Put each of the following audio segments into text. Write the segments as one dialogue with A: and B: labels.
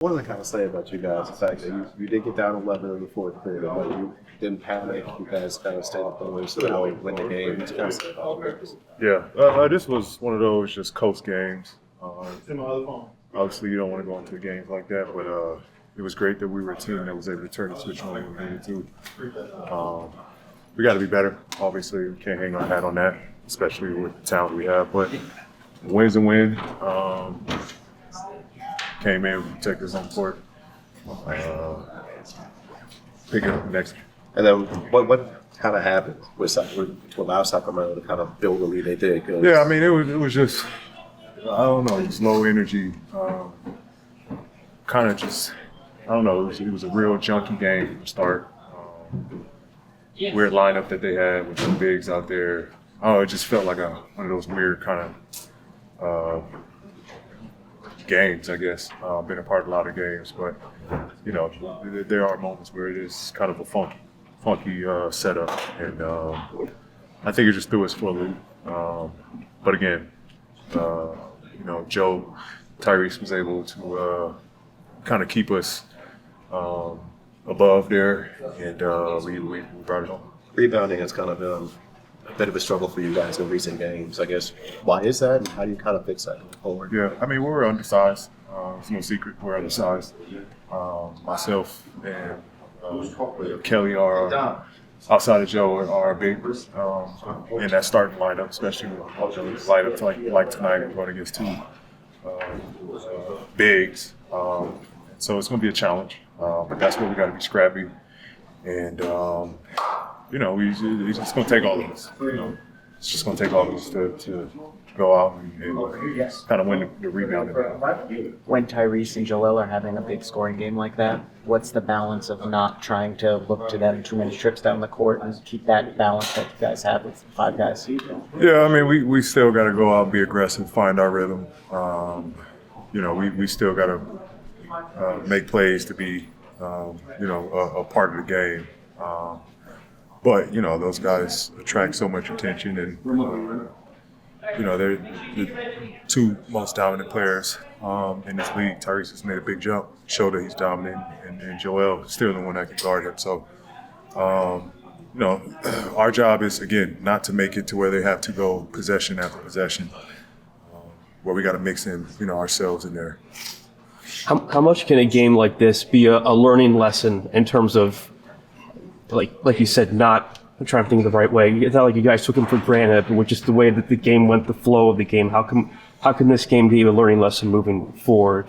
A: What did I kind of say about you guys? The fact that you did get down 11 in the fourth quarter, but you didn't panic. You guys kind of stayed up and so now we win the game. What you kind of say about this?
B: Yeah, this was one of those just coast games. Obviously, you don't want to go into games like that, but it was great that we were a team that was able to turn the switch on when we needed to. We got to be better. Obviously, we can't hang our hat on that, especially with the talent we have. But win's a win. Came in, protect us on court. Pick it up next.
A: And then what kind of happened to allow Sacramento to kind of build the lead they did?
B: Yeah, I mean, it was just, I don't know, just low energy. Kind of just, I don't know, it was a real junky game from the start. Weird lineup that they had with some bigs out there. Oh, it just felt like one of those weird kind of games, I guess. Been a part of a lot of games, but you know, there are moments where it is kind of a funky setup, and I think it just threw us for a loop. But again, you know, Tyrese was able to kind of keep us above there, and we brought it home.
A: Rebounding has kind of been a bit of a struggle for you guys in recent games. I guess, why is that, and how do you kind of fix that going forward?
B: Yeah, I mean, we're undersized. It's no secret we're undersized. Myself and Kelly are, outside of Joe, are big in that starting lineup, especially with lineups like tonight. We're going against two bigs. So it's going to be a challenge, but that's where we got to be scrappy. And, you know, it's just going to take all of us. You know, it's just going to take all of us to go out and kind of win the rebounding.
C: When Tyrese and Joel are having a big scoring game like that, what's the balance of not trying to look to them too many trips down the court and keep that balance that you guys have with five guys?
B: Yeah, I mean, we still got to go out and be aggressive, find our rhythm. You know, we still got to make plays to be, you know, a part of the game. But, you know, those guys attract so much attention, and, you know, they're the two most dominant players in this league. Tyrese has made a big jump, showed that he's dominant, and Joel is still the one that can guard him. So, you know, our job is, again, not to make it to where they have to go possession after possession, where we got to mix in, you know, ourselves in there.
D: How much can a game like this be a learning lesson in terms of, like you said, I'm trying to think of the right way. It's not like you guys took him for granted, but with just the way that the game went, the flow of the game. How can this game be a learning lesson moving forward?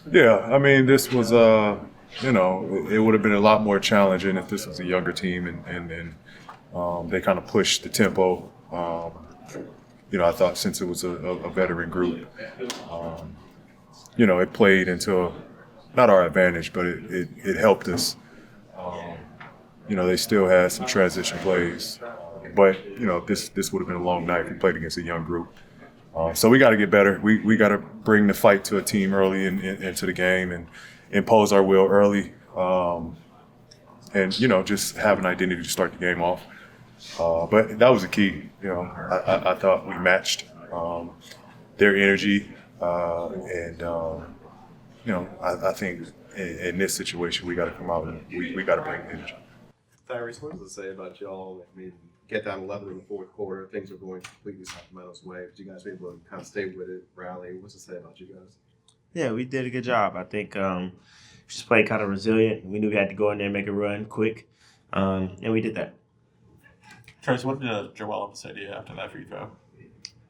B: Yeah, I mean, this was, you know, it would have been a lot more challenging if this was a younger team and they kind of pushed the tempo. You know, I thought since it was a veteran group, you know, it played into not our advantage, but it helped us. You know, they still had some transition plays, but you know, this would have been a long night if we played against a young group. So we got to get better. We got to bring the fight to a team early into the game and impose our will early, and you know, just have an identity to start the game off. But that was the key. You know, I thought we matched their energy, and you know, I think in this situation we got to come out and we got to bring energy.
A: Tyrese, what does it say about y'all? I mean, get down 11 in the fourth quarter, things are going completely Sacramento's way, but you guys were able to kind of stay with it, rally. What's it say about you guys?
E: Yeah, we did a good job. I think we just played kind of resilient. We knew we had to go in there and make a run quick, and we did that.
F: Trace, what did Joel say to you after that free throw?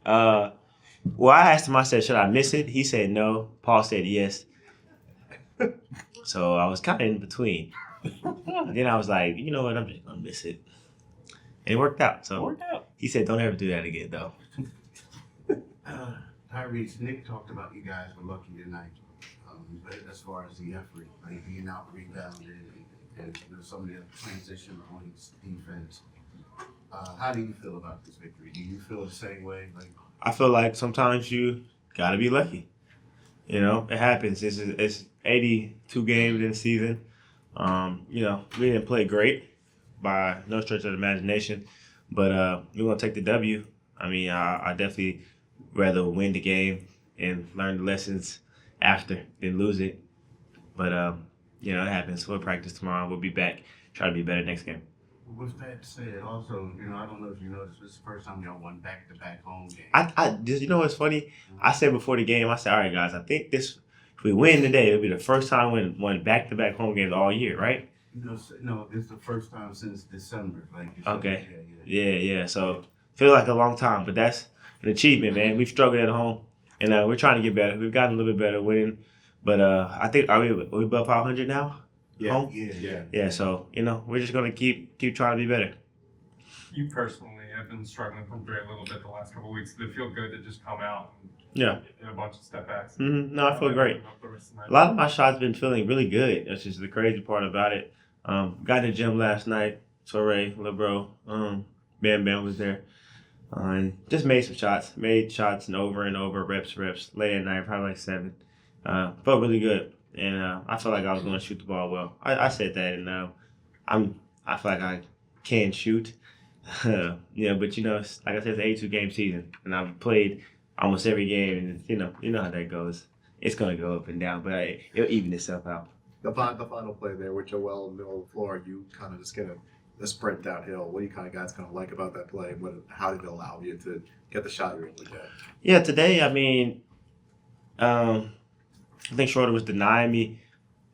E: Well, I asked him, I said, should I miss it? He said no. Paul said yes. So I was kind of in between. And then I was like, you know what, I'm just going to miss it. And it worked out. So he said, don't ever do that again, though.
G: Tyrese, Nick talked about you guys were lucky tonight. But as far as the effort, like being out rebounded and you know, some of the transition points, defense. How do you feel about this victory? Do you feel the same way? Like,
E: I feel like sometimes you got to be lucky. You know, it happens. It's 82 games in the season. You know, we didn't play great by no stretch of the imagination, but we're going to take the W. I mean, I definitely rather win the game and learn the lessons after than lose it. But you know, it happens. We'll practice tomorrow. We'll be back. Try to be better next game.
G: With that said, also, I don't know if you noticed, this is the first time y'all won back-to-back home games.
E: I just, you know what's funny? I said before the game, I said, all right, guys, I think if we win today, it'll be the first time we won back-to-back home games all year, right?
G: No, it's the first time since December. Like you said.
E: Okay.
G: Yeah.
E: So feel like a long time, but that's an achievement, man. We've struggled at home, and we're trying to get better. We've gotten a little bit better winning, but I think are we above 500 now?
A: Yeah.
E: Home?
A: Yeah.
E: Yeah. So we're just gonna keep trying to be better.
H: You personally have been struggling from three a little bit the last couple of weeks. Did it feel good to just come out and
E: Yeah.
H: hit a bunch of step backs?
E: No, I feel great. A lot of my shots been feeling really good. That's just the crazy part about it. Got in the gym last night. Torre, little bro, Bam Bam was there. And just made some shots. Made shots and over, reps. Late at night, probably like 7. Felt really good. And I felt like I was going to shoot the ball well. I said that, and I feel like I can shoot. Yeah, but it's, like I said, it's an 82 game season, and I've played almost every game, and you know how that goes. It's gonna go up and down, but it'll even itself out.
A: The final play there with Joel in the middle of the floor, you kind of just get a sprint downhill. What do you guys like about that play? How did it allow you to get the shot you were able to get?
E: Yeah, today, I mean, I think Schroeder was denying me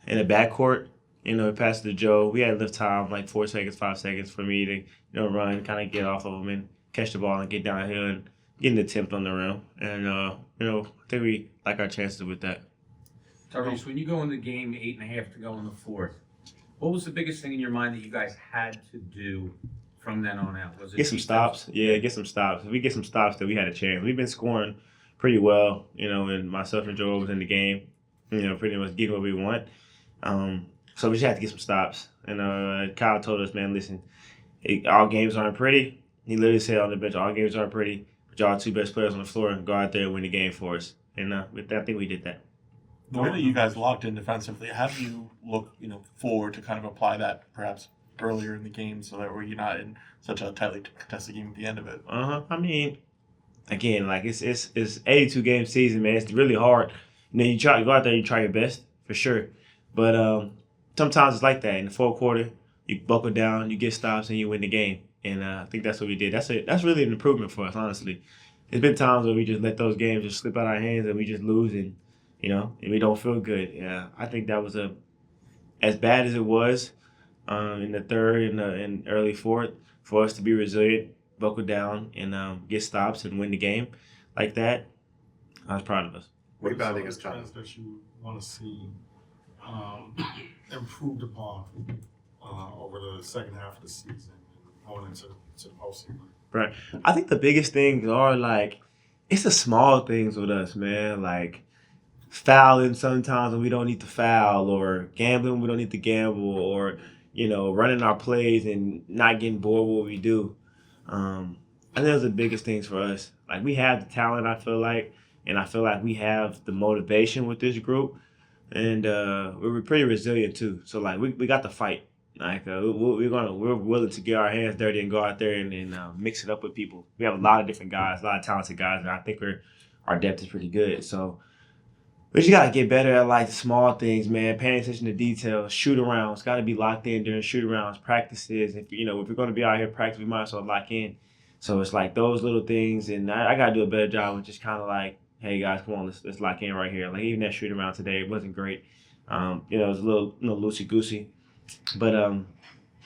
E: in the backcourt. It passed to Joe. We had enough time, like 4 seconds, 5 seconds for me to run, kind of get off of him and catch the ball and get downhill and get an attempt on the rim. And, I think we like our chances with that.
I: Tyrese, when you go in the game 8.5 to go in the fourth, what was the biggest thing in your mind that you guys had to do from then on out? Was it
E: get some stops? Yeah, get some stops. If we get some stops, then we had a chance. We've been scoring pretty well, and myself and Joel was in the game, pretty much getting what we want. So we just had to get some stops. And Kyle told us, man, listen, all games aren't pretty. He literally said on the bench, all games aren't pretty, but y'all are 2 best players on the floor, and go out there and win the game for us. And with that, I think we did that.
F: The way that you guys locked in defensively, how do you look, forward to kind of apply that perhaps earlier in the game so that you're not in such a tightly contested game at the end of it?
E: I mean, again, like it's 82 game season, man. It's really hard. You go out there, you try your best for sure, but sometimes it's like that. In the fourth quarter, you buckle down, you get stops, and you win the game. And I think that's what we did. That's really an improvement for us, honestly. There's been times where we just let those games just slip out our hands and we just lose, and we don't feel good. Yeah, I think that was as bad as it was in the third and early fourth, for us to be resilient, buckle down, and get stops and win the game like that. I was proud of us.
A: Rebounding is tough.
J: Trends that you want to see improved upon over the second half of the season and going into the postseason.
E: Right. I think the biggest things are it's the small things with us, man. Like fouling sometimes when we don't need to foul, or gambling when we don't need to gamble, or running our plays and not getting bored with what we do. I think those are the biggest things for us. Like we have the talent, I feel like, and I feel like we have the motivation with this group, and we're pretty resilient too. So we got to fight. Like we're willing to get our hands dirty and go out there and mix it up with people. We have a lot of different guys, a lot of talented guys, and I think our depth is pretty good. So we just gotta get better at the small things, man. Paying attention to details, shoot arounds. Got to be locked in during shoot arounds, practices. If we're gonna be out here practice, we might as well lock in. So it's those little things, and I gotta do a better job with just kind of hey guys, come on, let's lock in right here. Even that shoot around today, it wasn't great. It was a little loosey goosey, but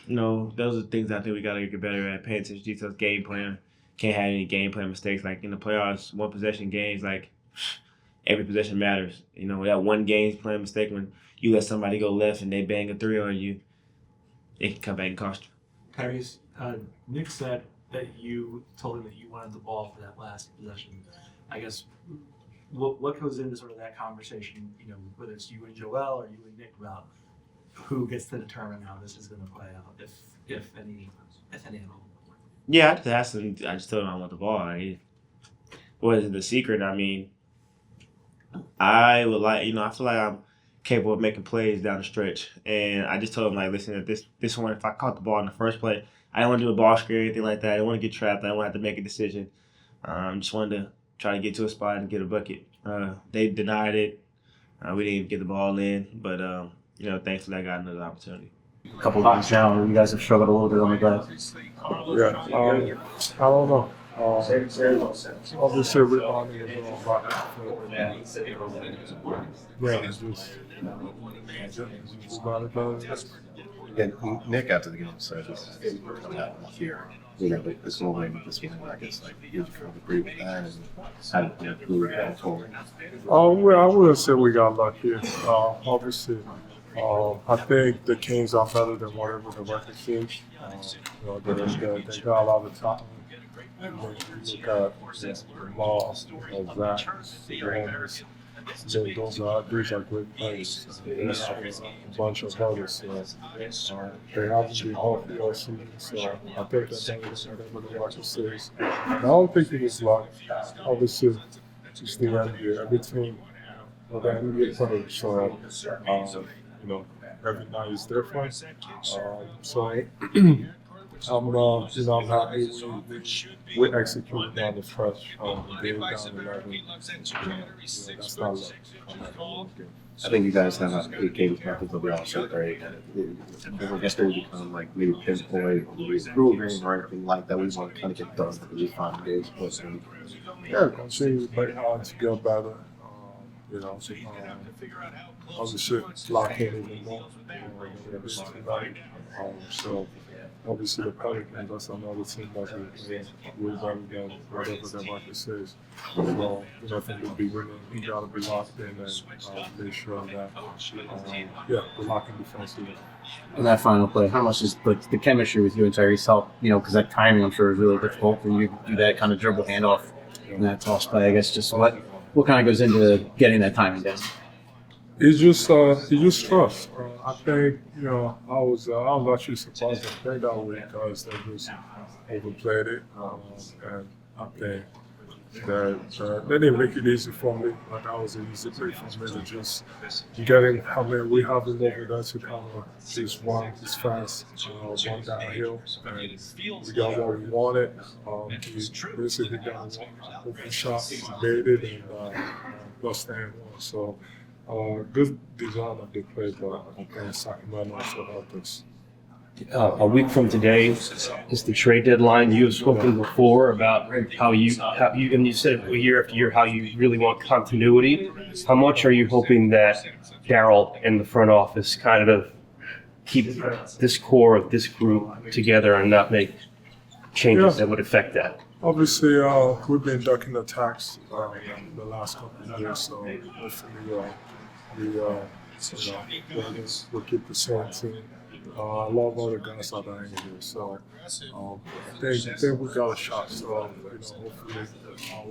E: those are the things I think we gotta get better at. Paying attention to details, game plan. Can't have any game plan mistakes. In the playoffs, 1 possession games, every possession matters. That one game plan mistake when you let somebody go left and they bang a 3 on you, it can come back and cost you.
K: Tyrese, Nick said that you told him that you wanted the ball for that last possession. I guess what goes into sort of that conversation, whether it's you and Joel or you and Nick, about who gets to determine how this is going to play out, if any at all?
E: Yeah, I just asked him. I just told him I want the ball. It wasn't the secret. I mean, I would I feel like I'm capable of making plays down the stretch. And I just told him, listen, this one, if I caught the ball in the first play, I didn't want to do a ball screen or anything like that. I didn't want to get trapped. I didn't want to have to make a decision. Just wanted to try to get to a spot and get a bucket. They denied it. We didn't even get the ball in, but you know, thankfully I got another opportunity.
C: A couple of games now, you guys have struggled a little bit on the glass.
B: Yeah, I don't know. Obviously, we're on the
A: And Nick after the game said this coming out here. You know, like this moment with this one, I guess like you kind of agree with that and how do you move that forward?
B: Well, I would say we got lucky. Obviously, I think the Kings are better than whatever the record says. You know, they got a lot of talent. And then you look at Law of that. Those are great players. There's a bunch of others. They have to be healthy all season. So I think that's what the record says. I don't think it was luck. Obviously, it's the NBA. Every team, the NBA players. So, you know, every night is different. So, I'm happy we executed on the fresh. Being down 11. That's not luck.
A: I think you guys have 8 games left until the All-Star break. I guess they become like maybe pinpoint or improving or anything like that. We want to kind of get done for these 5 days.
B: Yeah, continue to make hard to get better. You know, obviously lock in even more. So obviously the Pelicans, that's another team that we're better than whatever the market says. So nothing to be winning. You gotta be locked in and make sure that we're locking defensively.
C: In that final play, how much is the chemistry with you and Tyrese help? You know, because that timing, I'm sure, is really difficult for you to do that kind of dribble handoff in that toss play. I guess just what kind of goes into getting that timing down?
B: It's just trust. I think, you know, I was actually surprised to play that way because they just overplayed it. And I think that they didn't make it easy for me, but that was an easy play for me to just getting, I mean, we have him over there to kind of just run as fast, run downhill. And we got what we wanted. We basically got an open shot, made it, and plus the hand one. So, good design of the play, but I think Sacramento also helped us.
D: A week from today is the trade deadline. You have spoken before about how you and you said it year after year how you really want continuity. How much are you hoping that Darryl and the front office kind of keep this core of this group together and not make changes that would affect that?
B: Obviously, we've been ducking attacks the last couple of years, so hopefully we'll keep the same team. I love all the guys that are in here, so I think we got a shot. So hopefully, I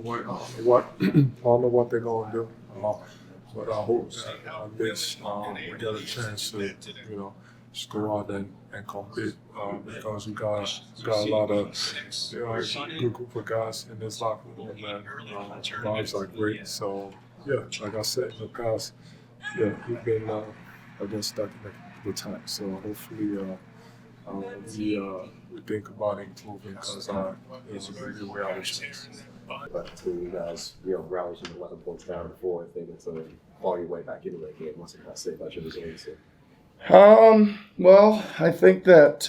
B: don't know what they're gonna do, but I hope that at least we get a chance to just go out and compete because we got a lot of good group of guys in this locker room and vibes are great. So yeah, like I said in the past, we've been against that the time. So hopefully we think about improving because it's really we have a chance.
A: But you guys, rallies from 11 points down to 4, I think it's a claw your way back into that game. What's it got to say about your resiliency?
L: Well, I think that,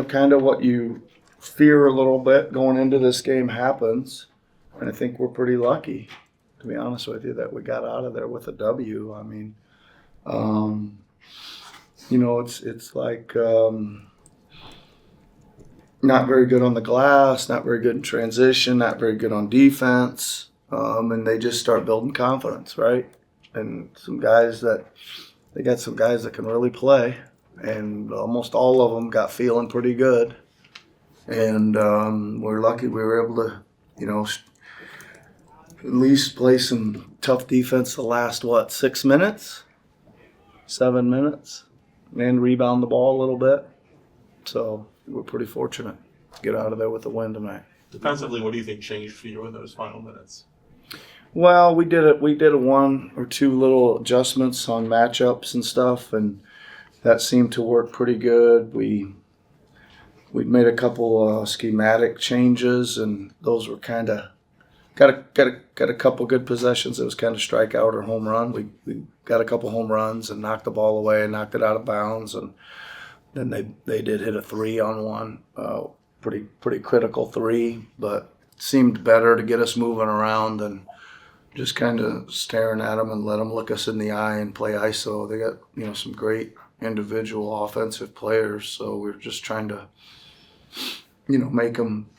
L: kind of what you fear a little bit going into this game happens. And I think we're pretty lucky, to be honest with you, that we got out of there with a W. I mean, it's like not very good on the glass, not very good in transition, not very good on defense. And they just start building confidence, right? And they got some guys that can really play, and almost all of them got feeling pretty good. And we're lucky we were able to, at least play some tough defense the last, 6 minutes, 7 minutes, and rebound the ball a little bit. So we're pretty fortunate to get out of there with the win tonight.
F: Defensively, what do you think changed for you in those final minutes?
L: Well, we did a 1 or 2 little adjustments on matchups and stuff, and that seemed to work pretty good. We made a couple schematic changes, and those were kind of got a couple good possessions. It was kind of strikeout or home run. We got a couple home runs and knocked the ball away and knocked it out of bounds. And then they did hit a 3 on one, pretty critical 3, but it seemed better to get us moving around than just kind of staring at them and let them look us in the eye and play ISO. They got some great individual offensive players, so we're just trying to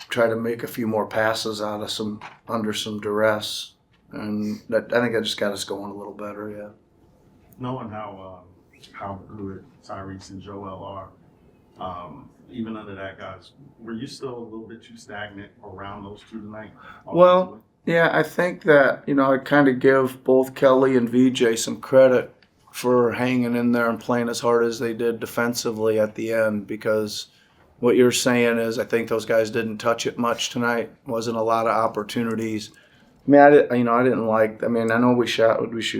L: try to make a few more passes out of under some duress, and I think that just got us going a little better. Yeah.
J: Knowing how good Tyrese and Joel are, even under that, guys, were you still a little bit too stagnant around those two tonight?
L: Well, yeah, I think that I kind of give both Kelly and VJ some credit for hanging in there and playing as hard as they did defensively at the end, because what you're saying is I think those guys didn't touch it much tonight. Wasn't a lot of opportunities. I mean, I didn't like. I mean, I know we shoot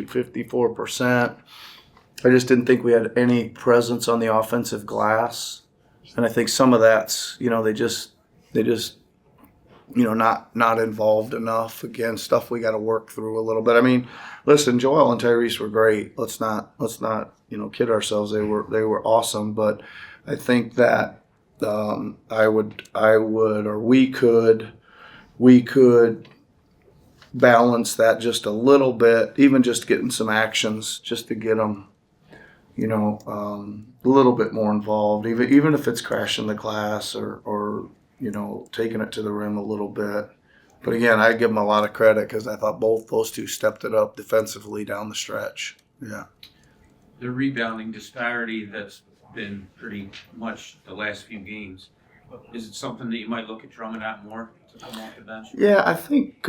L: 54%. I just didn't think we had any presence on the offensive glass, and I think some of that's they just not involved enough. Again, stuff we got to work through a little bit. I mean, listen, Joel and Tyrese were great. Let's not kid ourselves. They were awesome, but I think that we could balance that just a little bit, even just getting some actions just to get them, a little bit more involved, even if it's crashing the glass or taking it to the rim a little bit. But again, I give them a lot of credit because I thought both those two stepped it up defensively down the stretch. Yeah.
I: The rebounding disparity that's been pretty much the last few games. Is it something that you might look at Drummond at more to come off the bench?
L: Yeah, I think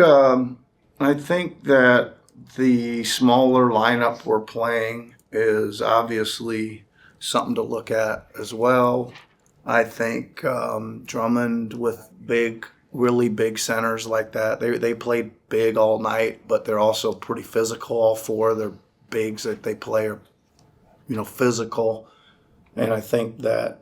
L: that the smaller lineup we're playing is obviously something to look at as well. I think Drummond with really big centers like that, they played big all night, but they're also pretty physical. All four of their bigs that they play are, physical. And I think that,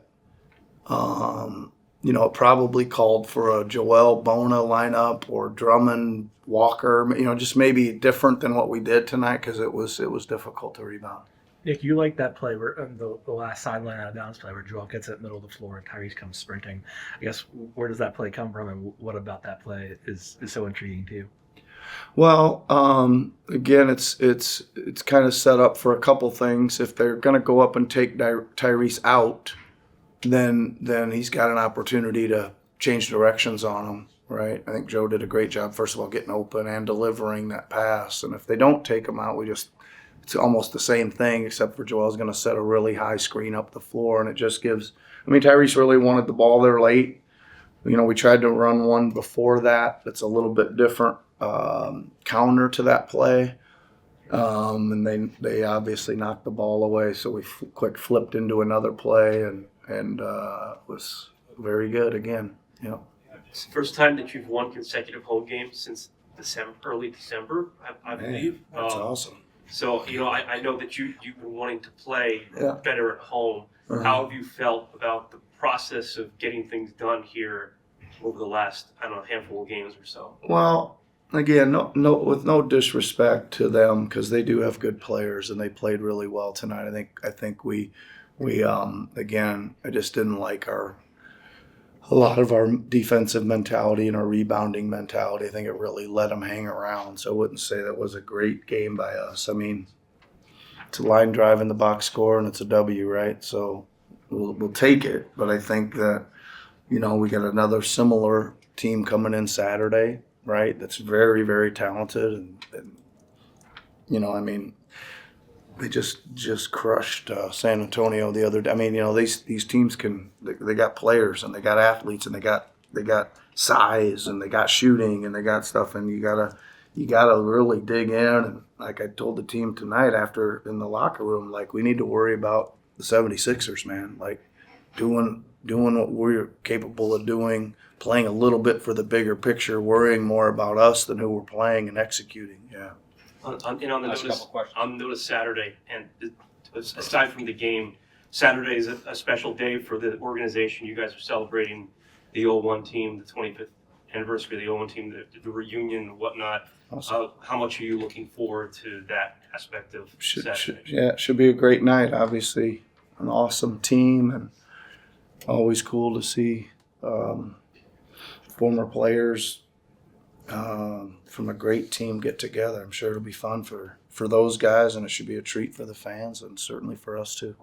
L: it probably called for a Joel Bona lineup or Drummond Walker, just maybe different than what we did tonight because it was difficult to rebound.
K: Nick, you like that play where the last sideline out of bounds play where Joel gets it middle of the floor and Tyrese comes sprinting. I guess where does that play come from, and what about that play is so intriguing to you?
L: Well, again, it's kind of set up for a couple things. If they're going to go up and take Tyrese out, then he's got an opportunity to change directions on him, right? I think Joe did a great job, first of all, getting open and delivering that pass. And if they don't take him out, it's almost the same thing, except for Joel's going to set a really high screen up the floor, and it just gives. I mean, Tyrese really wanted the ball there late. We tried to run one before that. That's a little bit different counter to that play, and they obviously knocked the ball away. So we quick flipped into another play, and was very good again.
D: It's the first time that you've won consecutive home games since early December, I believe.
L: That's awesome.
D: So, I know that you've been wanting to play better at home.
L: Uh-huh.
D: How have you felt about the process of getting things done here over the last, handful of games or so?
L: Well, again, no, with no disrespect to them, because they do have good players and they played really well tonight. I think we again, I just didn't like a lot of our defensive mentality and our rebounding mentality. I think it really let them hang around. So I wouldn't say that was a great game by us. I mean, it's a line drive in the box score and it's a W, right? So we'll take it. But I think that, we got another similar team coming in Saturday, right? That's very, very talented. And I mean, they just crushed San Antonio the other day. I mean, these teams they got players and they got athletes and they got size and they got shooting and they got stuff, and you gotta really dig in. And like I told the team tonight after in the locker room, like, we need to worry about the 76ers, man. Like doing what we're capable of doing, playing a little bit for the bigger picture, worrying more about us than who we're playing and executing. Yeah.
D: On the notice Saturday, and aside from the game, Saturday is a special day for the organization. You guys are celebrating the 01 team, the 25th anniversary of the Owen team, the reunion and whatnot.
L: Awesome.
D: How much are you looking forward to that aspect of Saturday?
L: Yeah, it should be a great night. Obviously, an awesome team, and always cool to see former players from a great team get together. I'm sure it'll be fun for those guys, and it should be a treat for the fans, and certainly for us too.